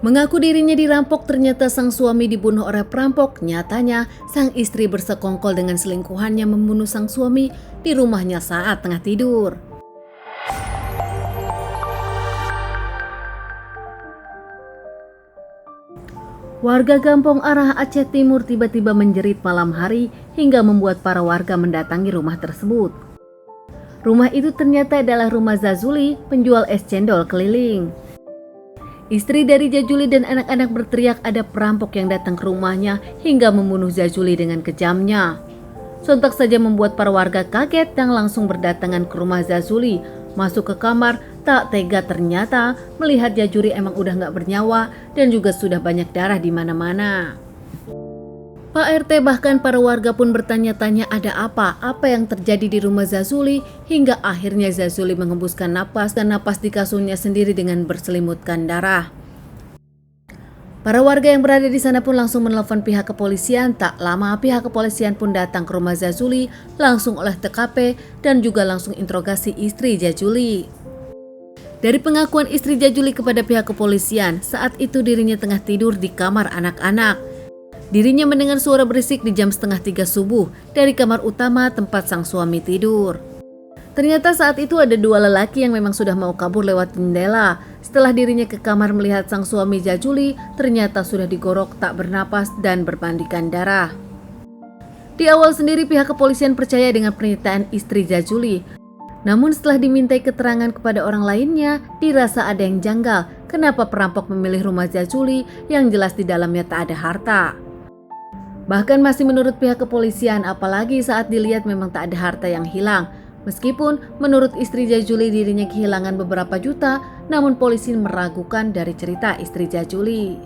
Mengaku dirinya dirampok, ternyata sang suami dibunuh oleh perampok. Nyatanya, sang istri bersekongkol dengan selingkuhannya membunuh sang suami di rumahnya saat tengah tidur. Warga Gampong Arah Aceh Timur tiba-tiba menjerit malam hari hingga membuat para warga mendatangi rumah tersebut. Rumah itu ternyata adalah rumah Zazuli, penjual es cendol keliling. Istri dari Jajuli dan anak-anak berteriak ada perampok yang datang ke rumahnya hingga membunuh Jajuli dengan kejamnya. Sontak saja membuat para warga kaget dan langsung berdatangan ke rumah Zazuli. Masuk ke kamar, tak tega ternyata melihat Jajuli emang udah gak bernyawa dan juga sudah banyak darah di mana-mana. Pak RT bahkan para warga pun bertanya-tanya ada apa yang terjadi di rumah Zazuli hingga akhirnya Zazuli mengembuskan napas dan napas di kasurnya sendiri dengan berselimutkan darah. Para warga yang berada di sana pun langsung menelpon pihak kepolisian. Tak lama pihak kepolisian pun datang ke rumah Zazuli langsung oleh TKP dan juga langsung interogasi istri Jajuli. Dari pengakuan istri Jajuli kepada pihak kepolisian, saat itu dirinya tengah tidur di kamar anak-anak. Dirinya mendengar suara berisik di jam 2:30 subuh dari kamar utama tempat sang suami tidur. Ternyata saat itu ada dua lelaki yang memang sudah mau kabur lewat jendela. Setelah dirinya ke kamar melihat sang suami Jajuli, ternyata sudah digorok tak bernapas dan bermandikan darah. Di awal sendiri pihak kepolisian percaya dengan pernyataan istri Jajuli. Namun setelah dimintai keterangan kepada orang lainnya, dirasa ada yang janggal. Kenapa perampok memilih rumah Jajuli yang jelas di dalamnya tak ada harta? Bahkan masih menurut pihak kepolisian, apalagi saat dilihat memang tak ada harta yang hilang. Meskipun menurut istri Jajuli dirinya kehilangan beberapa juta, namun polisi meragukan dari cerita istri Jajuli.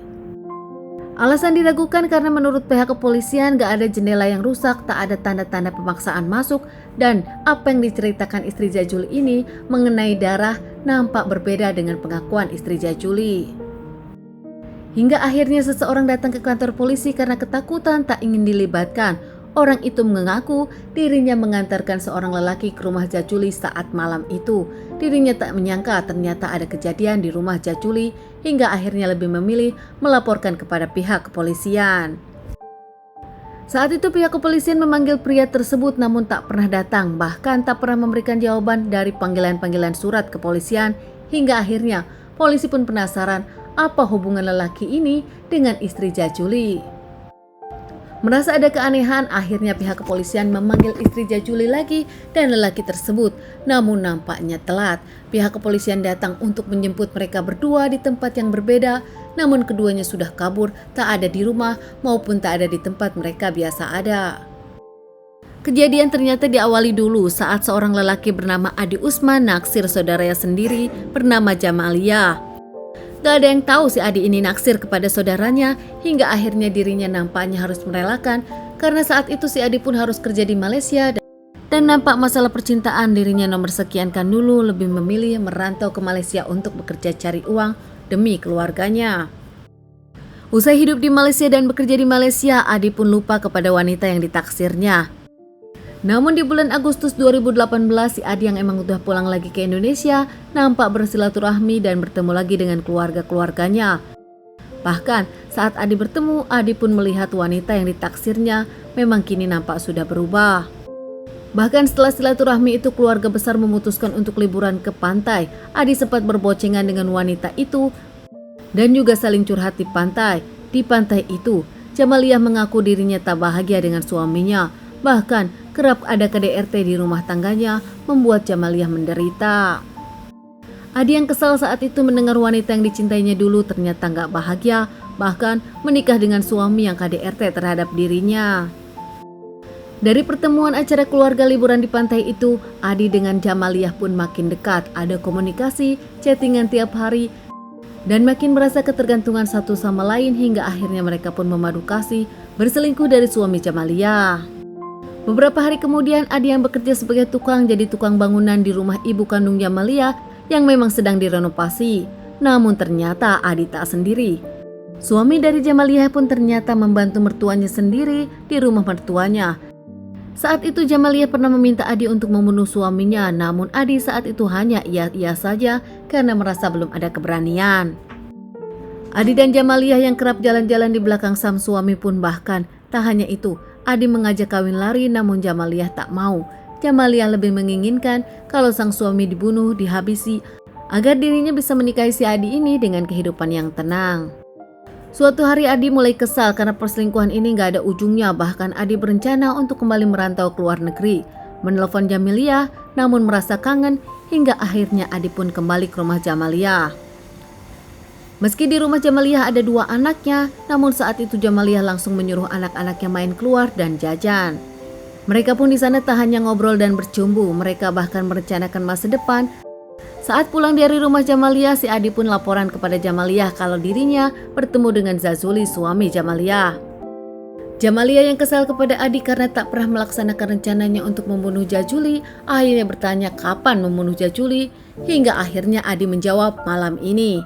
Alasan diragukan karena menurut pihak kepolisian gak ada jendela yang rusak, tak ada tanda-tanda pemaksaan masuk, dan apa yang diceritakan istri Jajuli ini mengenai darah nampak berbeda dengan pengakuan istri Jajuli. Hingga akhirnya seseorang datang ke kantor polisi karena ketakutan tak ingin dilibatkan. Orang itu mengaku dirinya mengantarkan seorang lelaki ke rumah Jajuli saat malam itu. Dirinya tak menyangka ternyata ada kejadian di rumah Jajuli hingga akhirnya lebih memilih melaporkan kepada pihak kepolisian. Saat itu pihak kepolisian memanggil pria tersebut namun tak pernah datang, bahkan tak pernah memberikan jawaban dari panggilan-panggilan surat kepolisian. Hingga akhirnya polisi pun penasaran apa hubungan lelaki ini dengan istri Jajuli. Merasa ada keanehan, akhirnya pihak kepolisian memanggil istri Jajuli lagi dan lelaki tersebut. Namun nampaknya telat. Pihak kepolisian datang untuk menjemput mereka berdua di tempat yang berbeda. Namun keduanya sudah kabur, tak ada di rumah maupun tak ada di tempat mereka biasa ada. Kejadian ternyata diawali dulu saat seorang lelaki bernama Adi Usman naksir saudaranya sendiri bernama Jamalia. Gak ada yang tahu si Adi ini naksir kepada saudaranya hingga akhirnya dirinya nampaknya harus merelakan karena saat itu si Adi pun harus kerja di Malaysia dan nampak masalah percintaan dirinya nomor sekian kan dulu lebih memilih merantau ke Malaysia untuk bekerja cari uang demi keluarganya. Usai hidup di Malaysia dan bekerja di Malaysia, Adi pun lupa kepada wanita yang ditaksirnya. Namun di bulan Agustus 2018 si Adi yang emang udah pulang lagi ke Indonesia nampak bersilaturahmi dan bertemu lagi dengan keluarga-keluarganya. Bahkan saat Adi bertemu, Adi pun melihat wanita yang ditaksirnya memang kini nampak sudah berubah. Bahkan setelah silaturahmi itu keluarga besar memutuskan untuk liburan ke pantai. Adi sempat berboncengan dengan wanita itu dan juga saling curhat di pantai. Di pantai itu, Jamalia mengaku dirinya tak bahagia dengan suaminya. Bahkan kerap ada KDRT di rumah tangganya membuat Jamalia menderita. Adi yang kesal saat itu mendengar wanita yang dicintainya dulu ternyata gak bahagia, bahkan menikah dengan suami yang KDRT terhadap dirinya. Dari pertemuan acara keluarga liburan di pantai itu, Adi dengan Jamalia pun makin dekat, ada komunikasi, chattingan tiap hari, dan makin merasa ketergantungan satu sama lain hingga akhirnya mereka pun memadu kasih berselingkuh dari suami Jamalia. Beberapa hari kemudian, Adi yang bekerja sebagai tukang jadi tukang bangunan di rumah ibu kandung Jamalia yang memang sedang direnovasi. Namun ternyata Adi tak sendiri. Suami dari Jamalia pun ternyata membantu mertuanya sendiri di rumah mertuanya. Saat itu Jamalia pernah meminta Adi untuk membunuh suaminya, namun Adi saat itu hanya iya-iya saja karena merasa belum ada keberanian. Adi dan Jamaliah yang kerap jalan-jalan di belakang sang suami pun bahkan tak hanya itu, Adi mengajak kawin lari namun Jamaliah tak mau. Jamaliah lebih menginginkan kalau sang suami dibunuh, dihabisi, agar dirinya bisa menikahi si Adi ini dengan kehidupan yang tenang. Suatu hari Adi mulai kesal karena perselingkuhan ini gak ada ujungnya, bahkan Adi berencana untuk kembali merantau ke luar negeri. Menelepon Jamaliah namun merasa kangen hingga akhirnya Adi pun kembali ke rumah Jamaliah. Meski di rumah Jamaliah ada 2 anaknya, namun saat itu Jamaliah langsung menyuruh anak-anaknya main keluar dan jajan. Mereka pun di sana tak hanya ngobrol dan bercumbu, mereka bahkan merencanakan masa depan. Saat pulang dari rumah Jamaliah, si Adi pun laporan kepada Jamaliah kalau dirinya bertemu dengan Zazuli, suami Jamaliah. Jamaliah yang kesal kepada Adi karena tak pernah melaksanakan rencananya untuk membunuh Jajuli, akhirnya bertanya kapan membunuh Jajuli, hingga akhirnya Adi menjawab malam ini.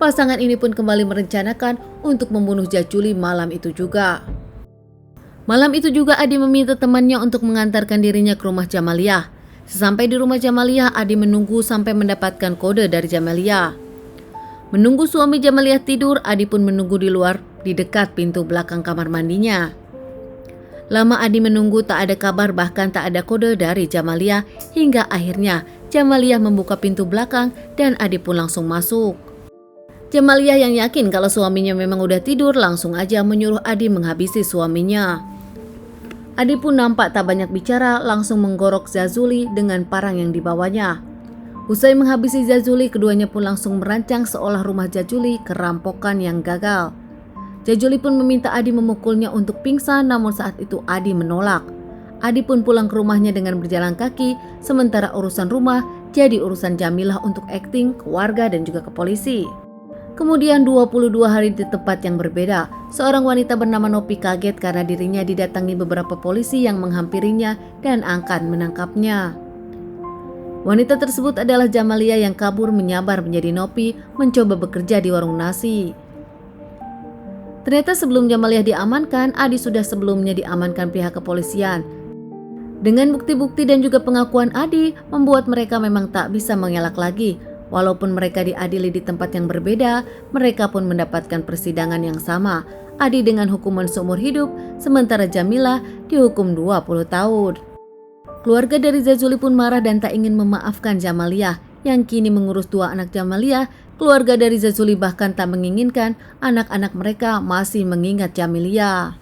Pasangan ini pun kembali merencanakan untuk membunuh Jajuli malam itu juga. Malam itu juga Adi meminta temannya untuk mengantarkan dirinya ke rumah Jamaliah. Sesampai di rumah Jamaliah, Adi menunggu sampai mendapatkan kode dari Jamaliah. Menunggu suami Jamaliah tidur, Adi pun menunggu di luar di dekat pintu belakang kamar mandinya. Lama Adi menunggu tak ada kabar, bahkan tak ada kode dari Jamaliah, hingga akhirnya Jamaliah membuka pintu belakang dan Adi pun langsung masuk. Jamaliah yang yakin kalau suaminya memang udah tidur langsung aja menyuruh Adi menghabisi suaminya. Adi pun nampak tak banyak bicara, langsung menggorok Zazuli dengan parang yang dibawanya. Usai menghabisi Zazuli, keduanya pun langsung merancang seolah rumah Jajuli kerampokan yang gagal. Jajuli pun meminta Adi memukulnya untuk pingsan, namun saat itu Adi menolak. Adi pun pulang ke rumahnya dengan berjalan kaki, sementara urusan rumah jadi urusan Jamilah untuk akting ke warga dan juga ke polisi. Kemudian 22 hari di tempat yang berbeda, seorang wanita bernama Nopi kaget karena dirinya didatangi beberapa polisi yang menghampirinya dan akan menangkapnya. Wanita tersebut adalah Jamaliah yang kabur menyabar menjadi Nopi, mencoba bekerja di warung nasi. Ternyata sebelum Jamaliah diamankan, Adi sudah sebelumnya diamankan pihak kepolisian. Dengan bukti-bukti dan juga pengakuan Adi, membuat mereka memang tak bisa mengelak lagi. Walaupun mereka diadili di tempat yang berbeda, mereka pun mendapatkan persidangan yang sama. Adi dengan hukuman seumur hidup, sementara Jamilah dihukum 20 tahun. Keluarga dari Zazuli pun marah dan tak ingin memaafkan Jamaliah, yang kini mengurus 2 anak Jamaliah. Keluarga dari Zazuli bahkan tak menginginkan anak-anak mereka masih mengingat Jamiliah.